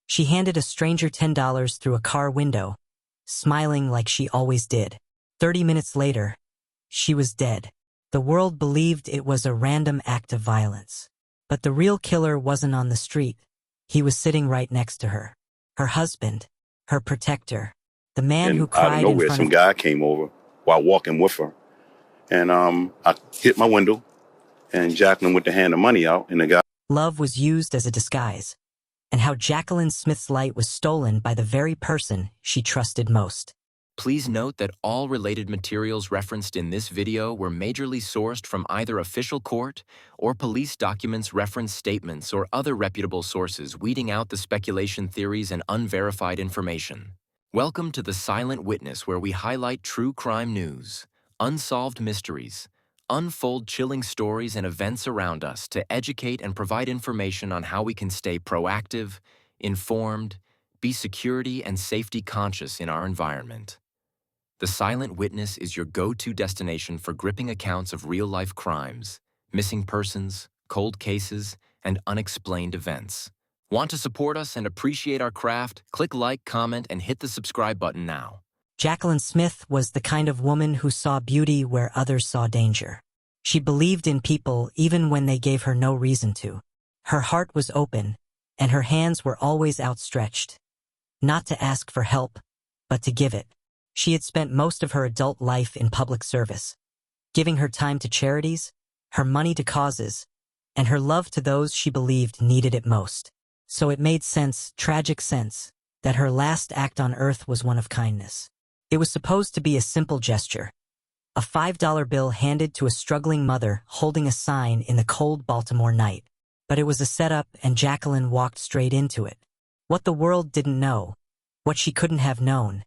She handed a stranger $10 through a car window, smiling like she always did. 30 minutes later, she was dead. The world believed it was a random act of violence. But the real killer wasn't on the street. He was sitting right next to her. Her husband, her protector, the man who cried out of nowhere, some guy came over while walking with her. And I hit my window, and Jacquelyn went to hand the money out, and the guy... Love was used as a disguise, and how Jacquelyn Smith's light was stolen by the very person she trusted most. Please note that all related materials referenced in this video were majorly sourced from either official court or police documents, reference statements, or other reputable sources, weeding out the speculation theories and unverified information. Welcome to The Silent Witness, where we highlight true crime news, unsolved mysteries, unfold chilling stories and events around us to educate and provide information on how we can stay proactive, informed, be security and safety conscious in our environment. The Silent Witness is your go-to destination for gripping accounts of real-life crimes, missing persons, cold cases, and unexplained events. Want to support us and appreciate our craft? Click like, comment, and hit the subscribe button now. Jacquelyn Smith was the kind of woman who saw beauty where others saw danger. She believed in people even when they gave her no reason to. Her heart was open, and her hands were always outstretched. Not to ask for help, but to give it. She had spent most of her adult life in public service, giving her time to charities, her money to causes, and her love to those she believed needed it most. So it made sense, tragic sense, that her last act on earth was one of kindness. It was supposed to be a simple gesture, a $5 bill handed to a struggling mother holding a sign in the cold Baltimore night. But it was a setup, and Jacquelyn walked straight into it. What the world didn't know, what she couldn't have known,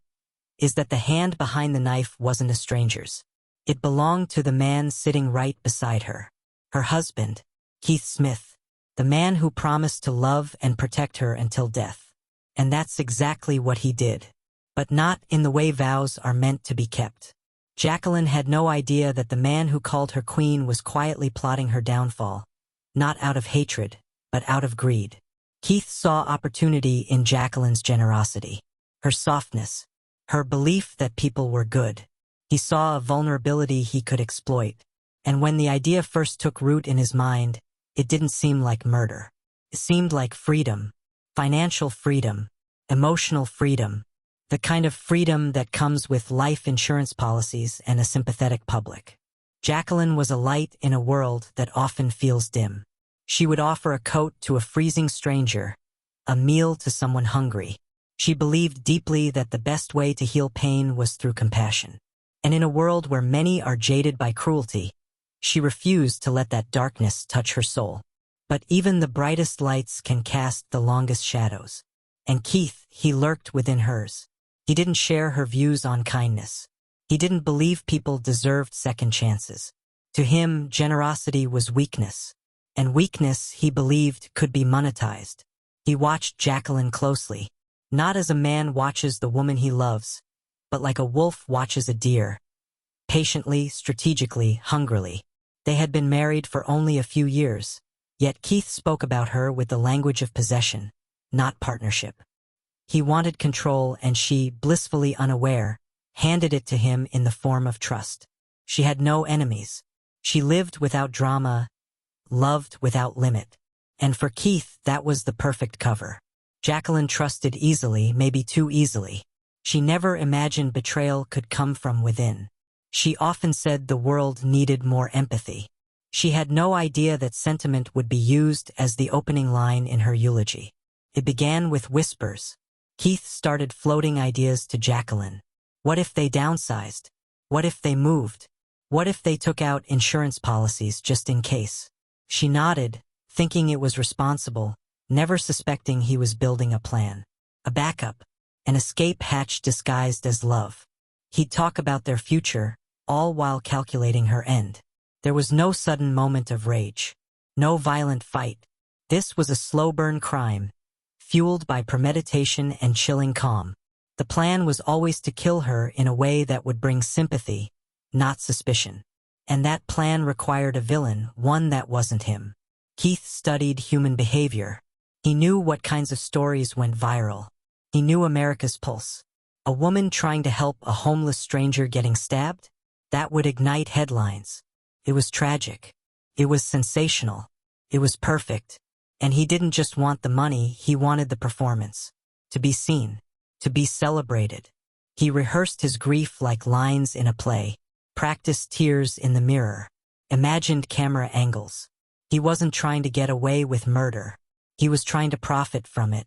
is that the hand behind the knife wasn't a stranger's. It belonged to the man sitting right beside her. Her husband, Keith Smith, the man who promised to love and protect her until death. And that's exactly what he did. But not in the way vows are meant to be kept. Jacquelyn had no idea that the man who called her queen was quietly plotting her downfall, not out of hatred, but out of greed. Keith saw opportunity in Jacquelyn's generosity, her softness, her belief that people were good. He saw a vulnerability he could exploit, and when the idea first took root in his mind, it didn't seem like murder. It seemed like freedom, financial freedom, emotional freedom, the kind of freedom that comes with life insurance policies and a sympathetic public. Jacquelyn was a light in a world that often feels dim. She would offer a coat to a freezing stranger, a meal to someone hungry. She believed deeply that the best way to heal pain was through compassion. And in a world where many are jaded by cruelty, she refused to let that darkness touch her soul. But even the brightest lights can cast the longest shadows. And Keith, he lurked within hers. He didn't share her views on kindness. He didn't believe people deserved second chances. To him, generosity was weakness. And weakness, he believed, could be monetized. He watched Jacquelyn closely, not as a man watches the woman he loves, but like a wolf watches a deer. Patiently, strategically, hungrily. They had been married for only a few years, yet Keith spoke about her with the language of possession, not partnership. He wanted control, and she, blissfully unaware, handed it to him in the form of trust. She had no enemies. She lived without drama, loved without limit. And for Keith, that was the perfect cover. Jacquelyn trusted easily, maybe too easily. She never imagined betrayal could come from within. She often said the world needed more empathy. She had no idea that sentiment would be used as the opening line in her eulogy. It began with whispers. Keith started floating ideas to Jacquelyn. What if they downsized? What if they moved? What if they took out insurance policies just in case? She nodded, thinking it was responsible, never suspecting he was building a plan. A backup, an escape hatch disguised as love. He'd talk about their future, all while calculating her end. There was no sudden moment of rage, no violent fight. This was a slow-burn crime, fueled by premeditation and chilling calm. The plan was always to kill her in a way that would bring sympathy, not suspicion. And that plan required a villain, one that wasn't him. Keith studied human behavior. He knew what kinds of stories went viral. He knew America's pulse. A woman trying to help a homeless stranger getting stabbed? That would ignite headlines. It was tragic. It was sensational. It was perfect. And he didn't just want the money, he wanted the performance. To be seen. To be celebrated. He rehearsed his grief like lines in a play, practiced tears in the mirror, imagined camera angles. He wasn't trying to get away with murder. He was trying to profit from it.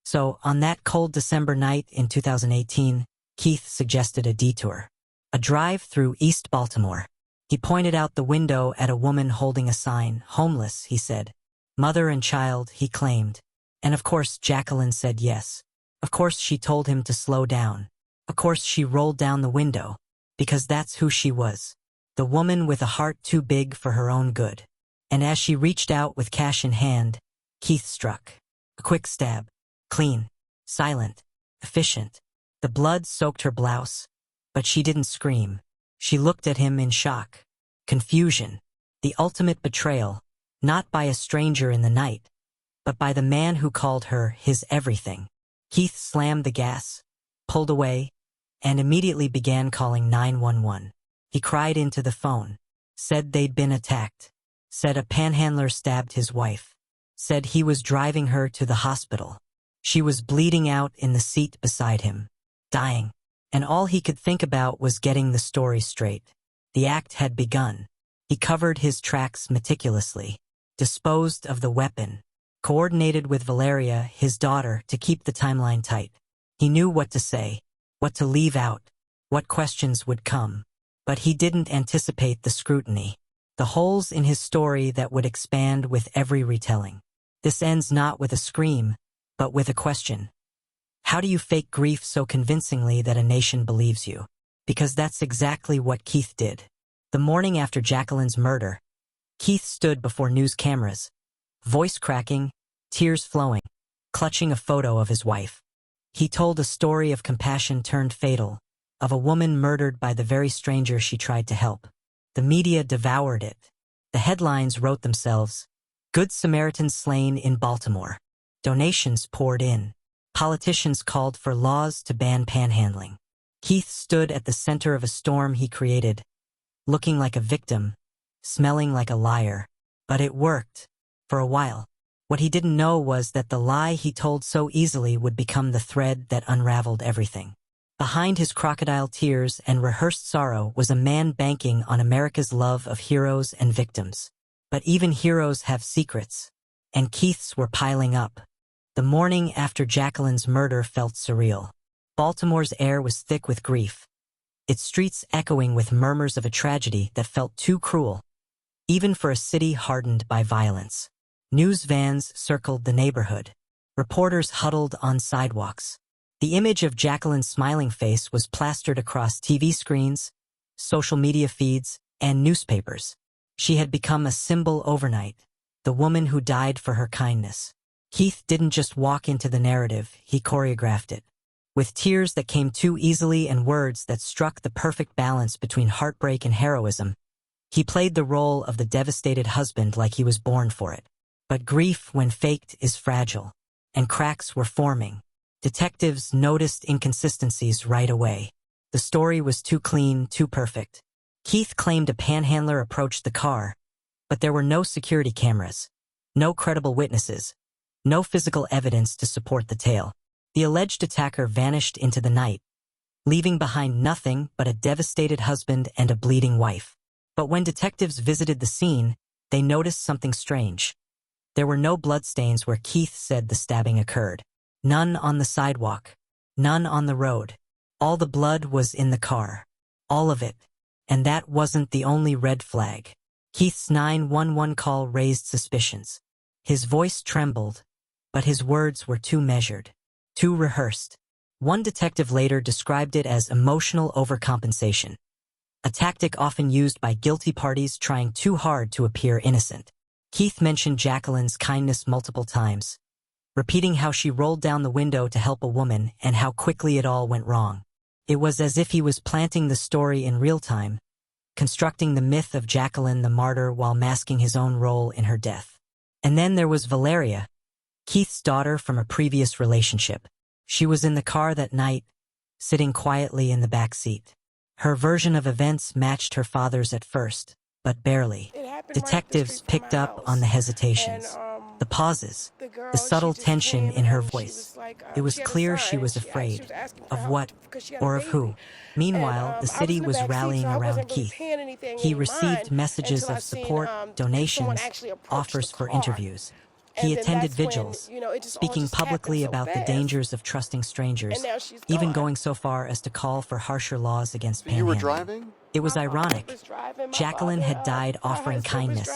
So, on that cold December night in 2018, Keith suggested a detour. A drive through East Baltimore. He pointed out the window at a woman holding a sign, homeless, he said. Mother and child, he claimed. And of course, Jacquelyn said yes. Of course, she told him to slow down. Of course, she rolled down the window. Because that's who she was. The woman with a heart too big for her own good. And as she reached out with cash in hand, Keith struck. A quick stab. Clean. Silent. Efficient. The blood soaked her blouse. But she didn't scream. She looked at him in shock. Confusion. The ultimate betrayal. Not by a stranger in the night, but by the man who called her his everything. Keith slammed the gas, pulled away, and immediately began calling 911. He cried into the phone, said they'd been attacked, said a panhandler stabbed his wife, said he was driving her to the hospital. She was bleeding out in the seat beside him, dying, and all he could think about was getting the story straight. The act had begun. He covered his tracks meticulously, disposed of the weapon, coordinated with Valeria, his daughter, to keep the timeline tight. He knew what to say, what to leave out, what questions would come. But he didn't anticipate the scrutiny, the holes in his story that would expand with every retelling. This ends not with a scream, but with a question. How do you fake grief so convincingly that a nation believes you? Because that's exactly what Keith did. The morning after Jacquelyn's murder, Keith stood before news cameras, voice cracking, tears flowing, clutching a photo of his wife. He told a story of compassion turned fatal, of a woman murdered by the very stranger she tried to help. The media devoured it. The headlines wrote themselves, Good Samaritans slain in Baltimore. Donations poured in. Politicians called for laws to ban panhandling. Keith stood at the center of a storm he created, looking like a victim, smelling like a liar. But it worked. For a while. What he didn't know was that the lie he told so easily would become the thread that unraveled everything. Behind his crocodile tears and rehearsed sorrow was a man banking on America's love of heroes and victims. But even heroes have secrets. And Keith's were piling up. The morning after Jacquelyn's murder felt surreal. Baltimore's air was thick with grief, its streets echoing with murmurs of a tragedy that felt too cruel, even for a city hardened by violence. News vans circled the neighborhood. Reporters huddled on sidewalks. The image of Jacquelyn's smiling face was plastered across TV screens, social media feeds, and newspapers. She had become a symbol overnight, the woman who died for her kindness. Keith didn't just walk into the narrative, he choreographed it. With tears that came too easily and words that struck the perfect balance between heartbreak and heroism, he played the role of the devastated husband like he was born for it. But grief, when faked, is fragile, and cracks were forming. Detectives noticed inconsistencies right away. The story was too clean, too perfect. Keith claimed a panhandler approached the car, but there were no security cameras, no credible witnesses, no physical evidence to support the tale. The alleged attacker vanished into the night, leaving behind nothing but a devastated husband and a bleeding wife. But when detectives visited the scene, they noticed something strange. There were no bloodstains where Keith said the stabbing occurred. None on the sidewalk. None on the road. All the blood was in the car. All of it. And that wasn't the only red flag. Keith's 911 call raised suspicions. His voice trembled, but his words were too measured, too rehearsed. One detective later described it as emotional overcompensation, a tactic often used by guilty parties trying too hard to appear innocent. Keith mentioned Jacquelyn's kindness multiple times, repeating how she rolled down the window to help a woman and how quickly it all went wrong. It was as if he was planting the story in real time, constructing the myth of Jacquelyn the martyr while masking his own role in her death. And then there was Valeria, Keith's daughter from a previous relationship. She was in the car that night, sitting quietly in the back seat. Her version of events matched her father's at first, but barely. Detectives picked up on the hesitations, the pauses, the subtle tension in her voice. It was clear she was afraid. Of what, or of who? Meanwhile, the city was rallying around Keith. He received messages of support, donations, offers for interviews. He attended vigils, speaking publicly about the dangers of trusting strangers, even going so far as to call for harsher laws against panhandling. You were driving? It was ironic. Jacquelyn had died offering kindness,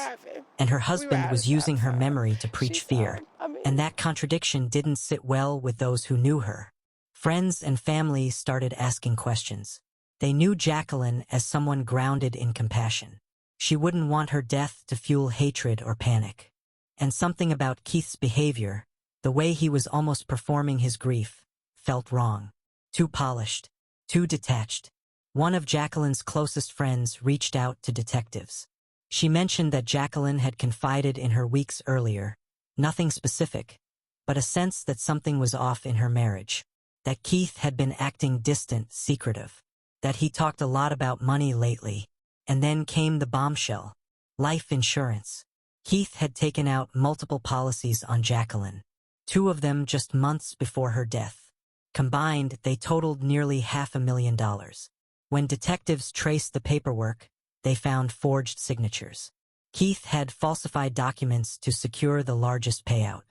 and her husband was using her memory to preach fear. And that contradiction didn't sit well with those who knew her. Friends and family started asking questions. They knew Jacquelyn as someone grounded in compassion. She wouldn't want her death to fuel hatred or panic. And something about Keith's behavior, the way he was almost performing his grief, felt wrong. Too polished, too detached. One of Jacquelyn's closest friends reached out to detectives. She mentioned that Jacquelyn had confided in her weeks earlier, nothing specific, but a sense that something was off in her marriage, that Keith had been acting distant, secretive, that he talked a lot about money lately. And then came the bombshell: life insurance. Keith had taken out multiple policies on Jacquelyn, 2 of them just months before her death. Combined, they totaled nearly $500,000. When detectives traced the paperwork, they found forged signatures. Keith had falsified documents to secure the largest payout,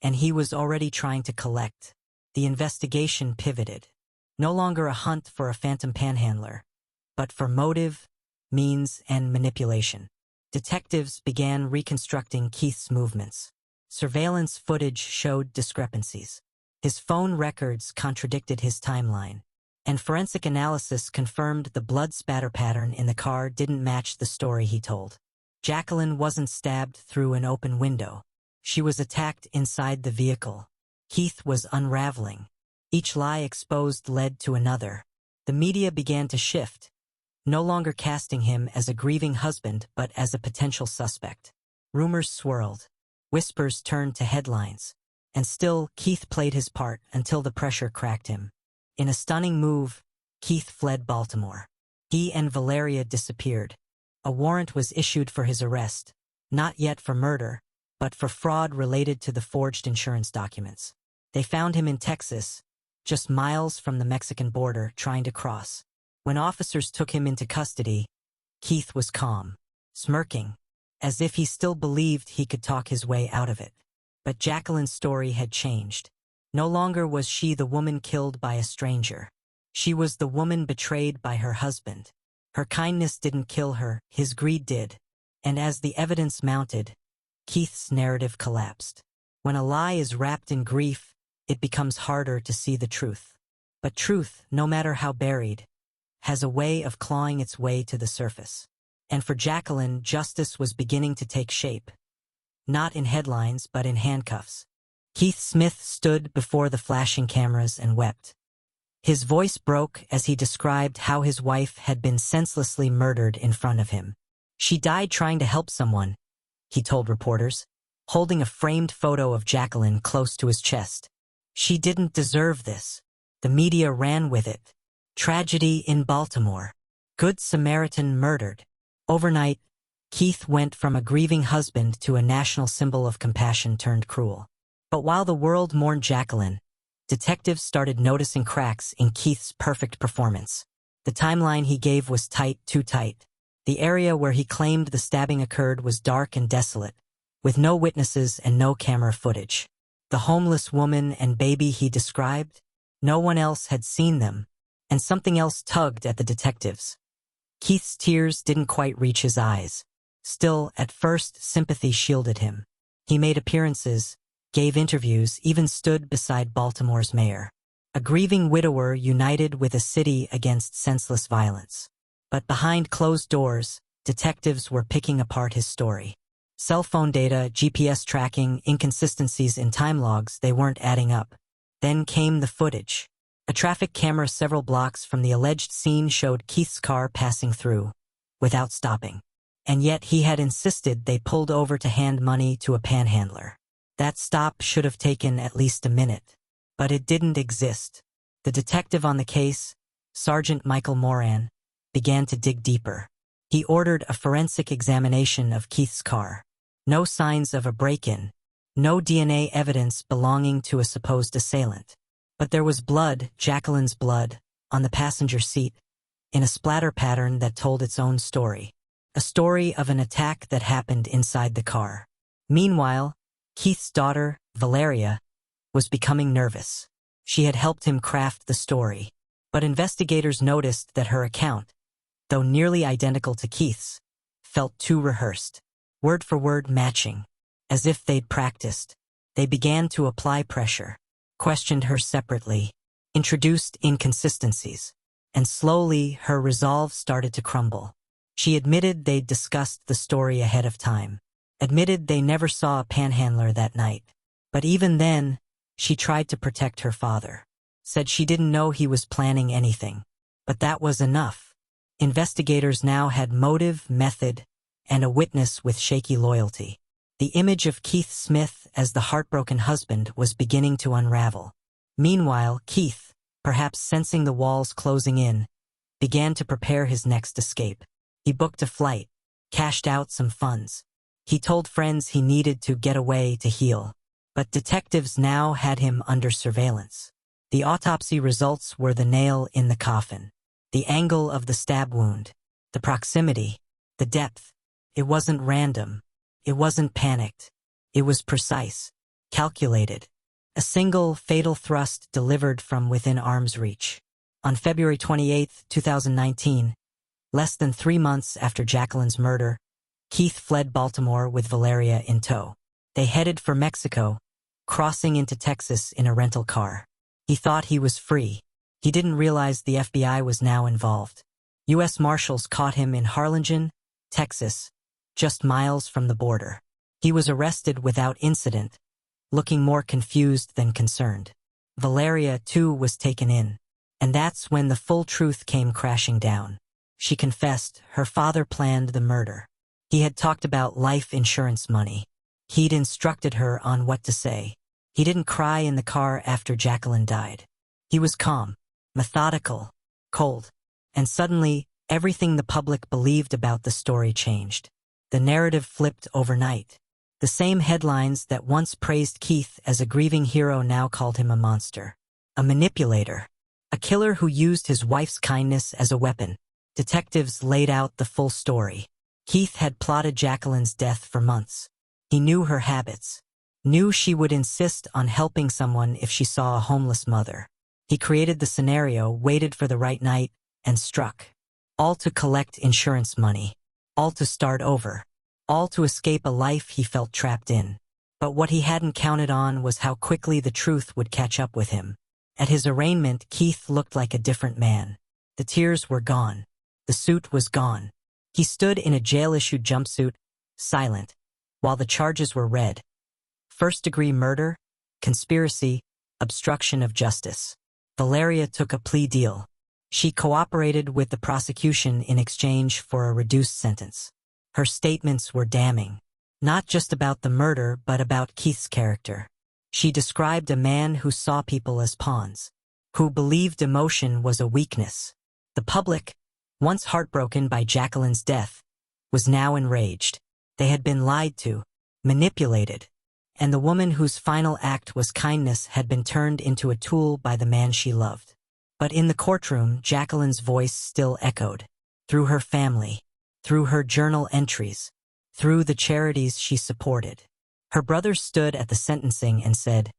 and he was already trying to collect. The investigation pivoted. No longer a hunt for a phantom panhandler, but for motive, means, and manipulation. Detectives began reconstructing Keith's movements. Surveillance footage showed discrepancies. His phone records contradicted his timeline, and forensic analysis confirmed the blood spatter pattern in the car didn't match the story he told. Jacquelyn wasn't stabbed through an open window. She was attacked inside the vehicle. Keith was unraveling. Each lie exposed led to another. The media began to shift, no longer casting him as a grieving husband but as a potential suspect. Rumors swirled. Whispers turned to headlines. And still, Keith played his part until the pressure cracked him. In a stunning move, Keith fled Baltimore. He and Valeria disappeared. A warrant was issued for his arrest, not yet for murder, but for fraud related to the forged insurance documents. They found him in Texas, just miles from the Mexican border, trying to cross. When officers took him into custody, Keith was calm, smirking, as if he still believed he could talk his way out of it. But Jacquelyn's story had changed. No longer was she the woman killed by a stranger. She was the woman betrayed by her husband. Her kindness didn't kill her, his greed did. And as the evidence mounted, Keith's narrative collapsed. When a lie is wrapped in grief, it becomes harder to see the truth. But truth, no matter how buried, has a way of clawing its way to the surface. And for Jacquelyn, justice was beginning to take shape. Not in headlines, but in handcuffs. Keith Smith stood before the flashing cameras and wept. His voice broke as he described how his wife had been senselessly murdered in front of him. She died trying to help someone, he told reporters, holding a framed photo of Jacquelyn close to his chest. She didn't deserve this. The media ran with it. Tragedy in Baltimore. Good Samaritan murdered. Overnight, Keith went from a grieving husband to a national symbol of compassion turned cruel. But while the world mourned Jacquelyn, detectives started noticing cracks in Keith's perfect performance. The timeline he gave was tight, too tight. The area where he claimed the stabbing occurred was dark and desolate, with no witnesses and no camera footage. The homeless woman and baby he described, no one else had seen them, and something else tugged at the detectives. Keith's tears didn't quite reach his eyes. Still, at first, sympathy shielded him. He made appearances, gave interviews, even stood beside Baltimore's mayor. A grieving widower united with a city against senseless violence. But behind closed doors, detectives were picking apart his story. Cell phone data, GPS tracking, inconsistencies in time logs, they weren't adding up. Then came the footage. A traffic camera several blocks from the alleged scene showed Keith's car passing through, without stopping. And yet he had insisted they pulled over to hand money to a panhandler. That stop should have taken at least a minute. But it didn't exist. The detective on the case, Sergeant Michael Moran, began to dig deeper. He ordered a forensic examination of Keith's car. No signs of a break-in. No DNA evidence belonging to a supposed assailant. But there was blood, Jacquelyn's blood, on the passenger seat, in a splatter pattern that told its own story. A story of an attack that happened inside the car. Meanwhile, Keith's daughter, Valeria, was becoming nervous. She had helped him craft the story. But investigators noticed that her account, though nearly identical to Keith's, felt too rehearsed. Word for word matching. As if they'd practiced. They began to apply pressure. Questioned her separately. Introduced inconsistencies. And slowly, her resolve started to crumble. She admitted they'd discussed the story ahead of time. Admitted they never saw a panhandler that night. But even then, she tried to protect her father. Said she didn't know he was planning anything. But that was enough. Investigators now had motive, method, and a witness with shaky loyalty. The image of Keith Smith as the heartbroken husband was beginning to unravel. Meanwhile, Keith, perhaps sensing the walls closing in, began to prepare his next escape. He booked a flight, cashed out some funds. He told friends he needed to get away to heal. But detectives now had him under surveillance. The autopsy results were the nail in the coffin. The angle of the stab wound, the proximity, the depth. It wasn't random. It wasn't panicked. It was precise, calculated. A single fatal thrust delivered from within arm's reach. On February 28, 2019, less than 3 months after Jacquelyn's murder, Keith fled Baltimore with Valeria in tow. They headed for Mexico, crossing into Texas in a rental car. He thought he was free. He didn't realize the FBI was now involved. U.S. Marshals caught him in Harlingen, Texas, just miles from the border. He was arrested without incident, looking more confused than concerned. Valeria, too, was taken in. And that's when the full truth came crashing down. She confessed her father planned the murder. He had talked about life insurance money. He'd instructed her on what to say. He didn't cry in the car after Jacquelyn died. He was calm, methodical, cold. And suddenly, everything the public believed about the story changed. The narrative flipped overnight. The same headlines that once praised Keith as a grieving hero now called him a monster. A manipulator. A killer who used his wife's kindness as a weapon. Detectives laid out the full story. Keith had plotted Jacquelyn's death for months. He knew her habits. Knew she would insist on helping someone if she saw a homeless mother. He created the scenario, waited for the right night, and struck. All to collect insurance money. All to start over. All to escape a life he felt trapped in. But what he hadn't counted on was how quickly the truth would catch up with him. At his arraignment, Keith looked like a different man. The tears were gone. The suit was gone. He stood in a jail-issued jumpsuit, silent, while the charges were read. First-degree murder, conspiracy, obstruction of justice. Valeria took a plea deal. She cooperated with the prosecution in exchange for a reduced sentence. Her statements were damning. Not just about the murder, but about Keith's character. She described a man who saw people as pawns, who believed emotion was a weakness. The public, once heartbroken by Jacquelyn's death, was now enraged. They had been lied to, manipulated, and the woman whose final act was kindness had been turned into a tool by the man she loved. But in the courtroom, Jacquelyn's voice still echoed, through her family, through her journal entries, through the charities she supported. Her brother stood at the sentencing and said,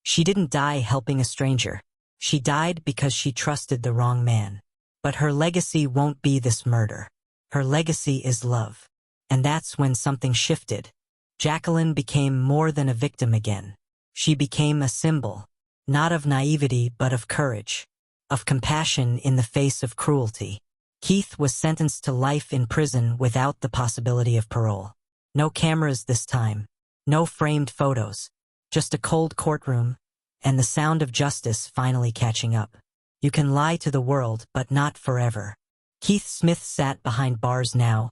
"She didn't die helping a stranger. She died because she trusted the wrong man. But her legacy won't be this murder. Her legacy is love." And that's when something shifted. Jacquelyn became more than a victim again. She became a symbol, not of naivety but of courage, of compassion in the face of cruelty. Keith was sentenced to life in prison without the possibility of parole. No cameras this time. No framed photos. Just a cold courtroom, and the sound of justice finally catching up. You can lie to the world, but not forever. Keith Smith sat behind bars now,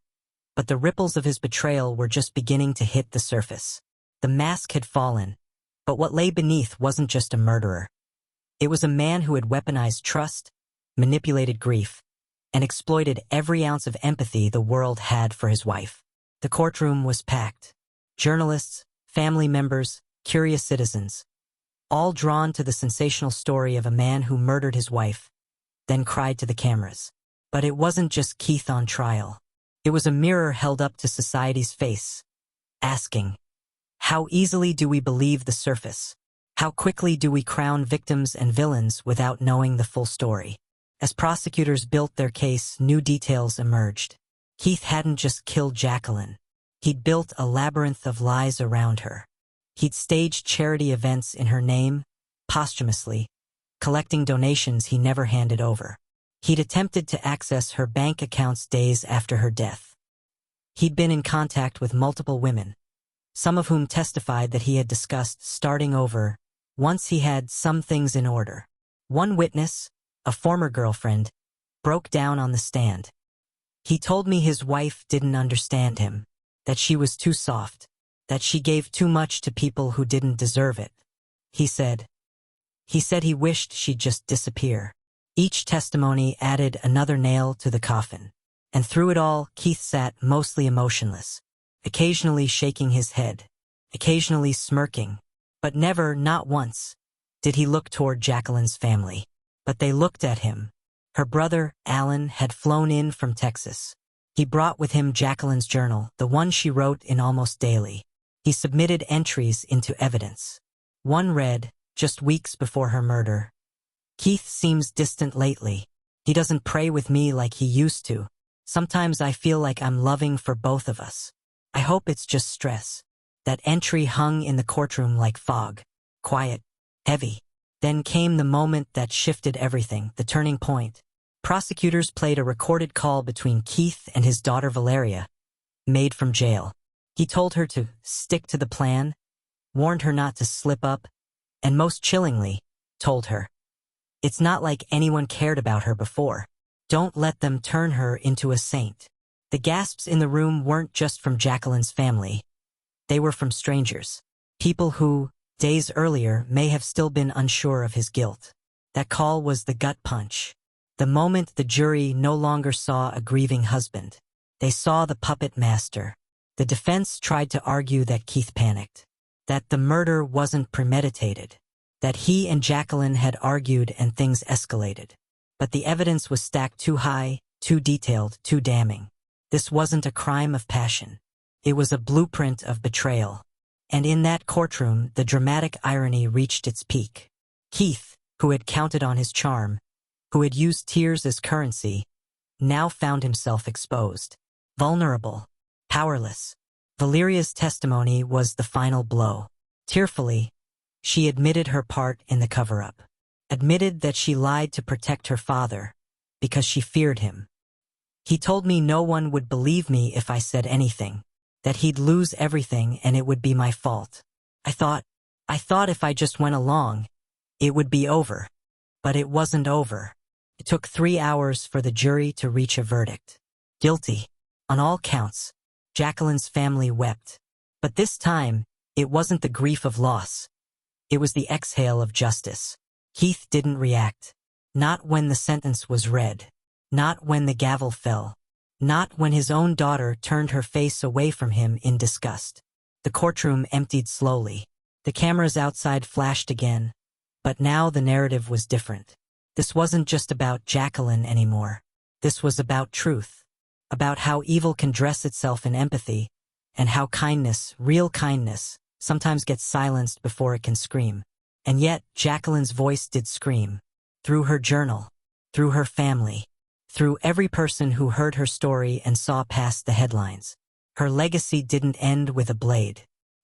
but the ripples of his betrayal were just beginning to hit the surface. The mask had fallen, but what lay beneath wasn't just a murderer. It was a man who had weaponized trust, manipulated grief, and exploited every ounce of empathy the world had for his wife. The courtroom was packed. Journalists, family members, curious citizens, all drawn to the sensational story of a man who murdered his wife, then cried to the cameras. But it wasn't just Keith on trial. It was a mirror held up to society's face, asking, how easily do we believe the surface? How quickly do we crown victims and villains without knowing the full story? As prosecutors built their case, new details emerged. Keith hadn't just killed Jacquelyn. He'd built a labyrinth of lies around her. He'd staged charity events in her name, posthumously, collecting donations he never handed over. He'd attempted to access her bank accounts days after her death. He'd been in contact with multiple women, some of whom testified that he had discussed starting over once he had some things in order. One witness, a former girlfriend, broke down on the stand. He told me his wife didn't understand him, that she was too soft, that she gave too much to people who didn't deserve it. He said he wished she'd just disappear. Each testimony added another nail to the coffin. And through it all, Keith sat mostly emotionless, occasionally shaking his head, occasionally smirking, but never, not once, did he look toward Jacquelyn's family. But they looked at him. Her brother, Alan, had flown in from Texas. He brought with him Jacquelyn's journal, the one she wrote in almost daily. He submitted entries into evidence. One read, just weeks before her murder, Keith seems distant lately. He doesn't pray with me like he used to. Sometimes I feel like I'm loving for both of us. I hope it's just stress. That entry hung in the courtroom like fog. Quiet. Heavy. Then came the moment that shifted everything, the turning point. Prosecutors played a recorded call between Keith and his daughter Valeria, made from jail. He told her to stick to the plan, warned her not to slip up, and most chillingly, told her, it's not like anyone cared about her before. Don't let them turn her into a saint. The gasps in the room weren't just from Jacquelyn's family. They were from strangers. People who, days earlier, may have still been unsure of his guilt. That call was the gut punch. The moment the jury no longer saw a grieving husband. They saw the puppet master. The defense tried to argue that Keith panicked, that the murder wasn't premeditated, that he and Jacquelyn had argued and things escalated. But the evidence was stacked too high, too detailed, too damning. This wasn't a crime of passion. It was a blueprint of betrayal. And in that courtroom, the dramatic irony reached its peak. Keith, who had counted on his charm, who had used tears as currency, now found himself exposed. Vulnerable. Powerless. Valeria's testimony was the final blow. Tearfully, she admitted her part in the cover-up. Admitted that she lied to protect her father, because she feared him. He told me no one would believe me if I said anything, that he'd lose everything and it would be my fault. I thought if I just went along, it would be over. But it wasn't over. It took 3 hours for the jury to reach a verdict. Guilty. On all counts. Jacquelyn's family wept. But this time, it wasn't the grief of loss. It was the exhale of justice. Keith didn't react. Not when the sentence was read. Not when the gavel fell. Not when his own daughter turned her face away from him in disgust. The courtroom emptied slowly. The cameras outside flashed again. But now the narrative was different. This wasn't just about Jacquelyn anymore. This was about truth. About how evil can dress itself in empathy, and how kindness, real kindness, sometimes gets silenced before it can scream. And yet, Jacquelyn's voice did scream. Through her journal. Through her family. Through every person who heard her story and saw past the headlines. Her legacy didn't end with a blade.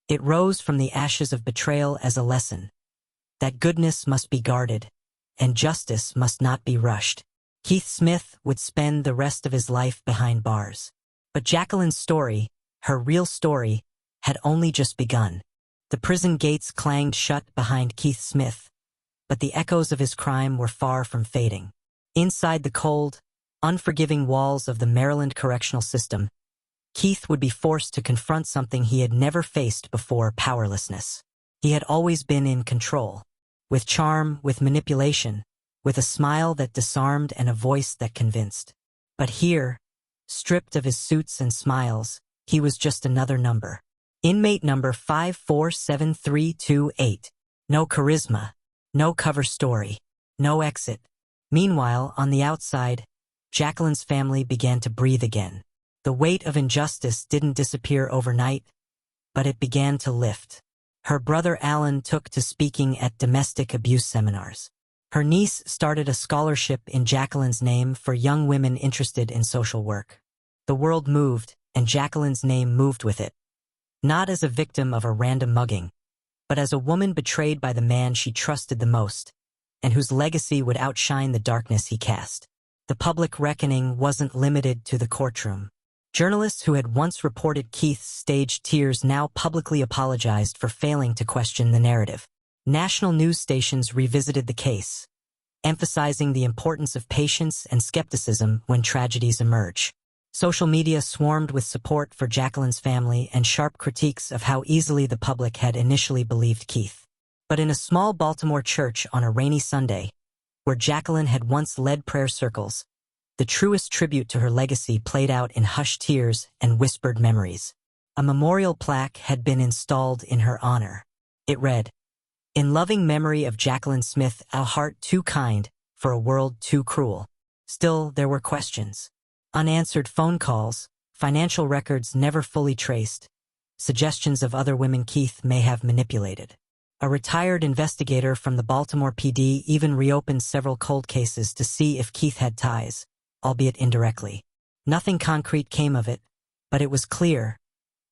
It rose from the ashes of betrayal as a lesson. That goodness must be guarded, and justice must not be rushed. Keith Smith would spend the rest of his life behind bars. But Jacquelyn's story, her real story, had only just begun. The prison gates clanged shut behind Keith Smith, but the echoes of his crime were far from fading. Inside the cold, unforgiving walls of the Maryland correctional system, Keith would be forced to confront something he had never faced before: powerlessness. He had always been in control. With charm, with manipulation, with a smile that disarmed and a voice that convinced. But here, stripped of his suits and smiles, he was just another number. Inmate number 547328. No charisma, no cover story, no exit. Meanwhile, on the outside, Jacquelyn's family began to breathe again. The weight of injustice didn't disappear overnight, but it began to lift. Her brother Alan took to speaking at domestic abuse seminars. Her niece started a scholarship in Jacquelyn's name for young women interested in social work. The world moved, and Jacquelyn's name moved with it. Not as a victim of a random mugging, but as a woman betrayed by the man she trusted the most, and whose legacy would outshine the darkness he cast. The public reckoning wasn't limited to the courtroom. Journalists who had once reported Keith's staged tears now publicly apologized for failing to question the narrative. National news stations revisited the case, emphasizing the importance of patience and skepticism when tragedies emerge. Social media swarmed with support for Jacquelyn's family and sharp critiques of how easily the public had initially believed Keith. But in a small Baltimore church on a rainy Sunday, where Jacquelyn had once led prayer circles, the truest tribute to her legacy played out in hushed tears and whispered memories. A memorial plaque had been installed in her honor. It read, "In loving memory of Jacquelyn Smith, a heart too kind for a world too cruel." Still, there were questions. Unanswered phone calls, financial records never fully traced, suggestions of other women Keith may have manipulated. A retired investigator from the Baltimore PD even reopened several cold cases to see if Keith had ties, albeit indirectly. Nothing concrete came of it, but it was clear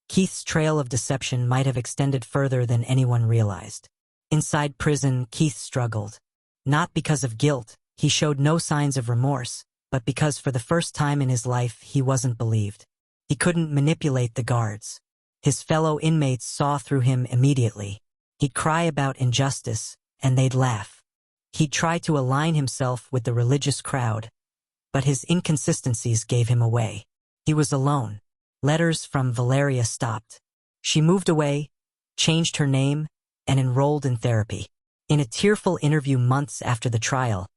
Keith's trail of deception might have extended further than anyone realized. Inside prison, Keith struggled. Not because of guilt, he showed no signs of remorse, but because for the first time in his life he wasn't believed. He couldn't manipulate the guards. His fellow inmates saw through him immediately. He'd cry about injustice, and they'd laugh. He'd try to align himself with the religious crowd, but his inconsistencies gave him away. He was alone. Letters from Valeria stopped. She moved away, changed her name, and enrolled in therapy. In a tearful interview months after the trial,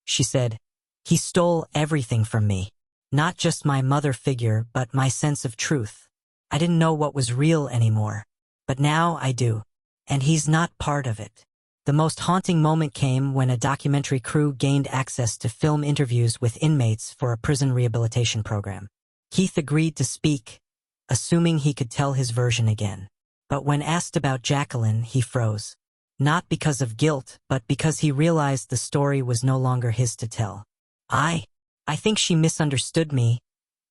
she said, "He stole everything from me. Not just my mother figure, but my sense of truth. I didn't know what was real anymore. But now I do. And he's not part of it." The most haunting moment came when a documentary crew gained access to film interviews with inmates for a prison rehabilitation program. Keith agreed to speak, assuming he could tell his version again. But when asked about Jacquelyn, he froze. Not because of guilt, but because he realized the story was no longer his to tell. I think she misunderstood me,"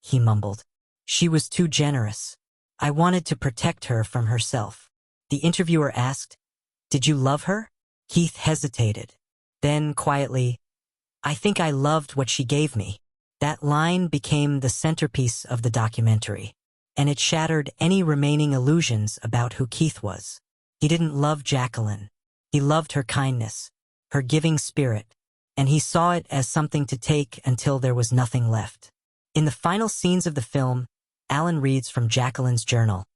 he mumbled. "She was too generous. I wanted to protect her from herself." The interviewer asked, "Did you love her?" Keith hesitated. Then, quietly, "I think I loved what she gave me." That line became the centerpiece of the documentary, and it shattered any remaining illusions about who Keith was. He didn't love Jacquelyn. He loved her kindness, her giving spirit, and he saw it as something to take until there was nothing left. In the final scenes of the film, Alan reads from Jacquelyn's journal.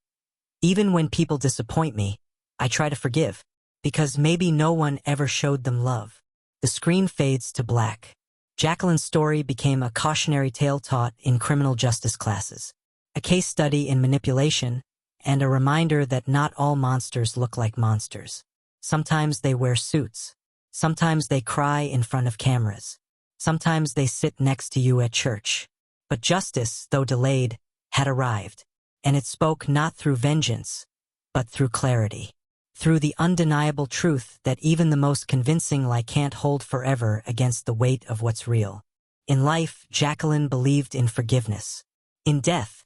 "Even when people disappoint me, I try to forgive, because maybe no one ever showed them love." The screen fades to black. Jacquelyn's story became a cautionary tale taught in criminal justice classes, a case study in manipulation, and a reminder that not all monsters look like monsters. Sometimes they wear suits. Sometimes they cry in front of cameras. Sometimes they sit next to you at church. But justice, though delayed, had arrived, and it spoke not through vengeance, but through clarity. Through the undeniable truth that even the most convincing lie can't hold forever against the weight of what's real. In life, Jacquelyn believed in forgiveness. In death,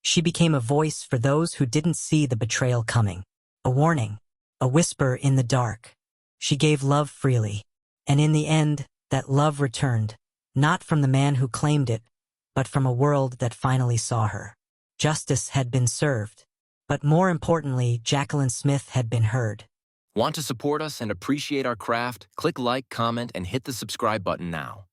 she became a voice for those who didn't see the betrayal coming. A warning, a whisper in the dark. She gave love freely, and in the end, that love returned, not from the man who claimed it, but from a world that finally saw her. Justice had been served, but more importantly, Jacquelyn Smith had been heard. Want to support us and appreciate our craft? Click like, comment, and hit the subscribe button now.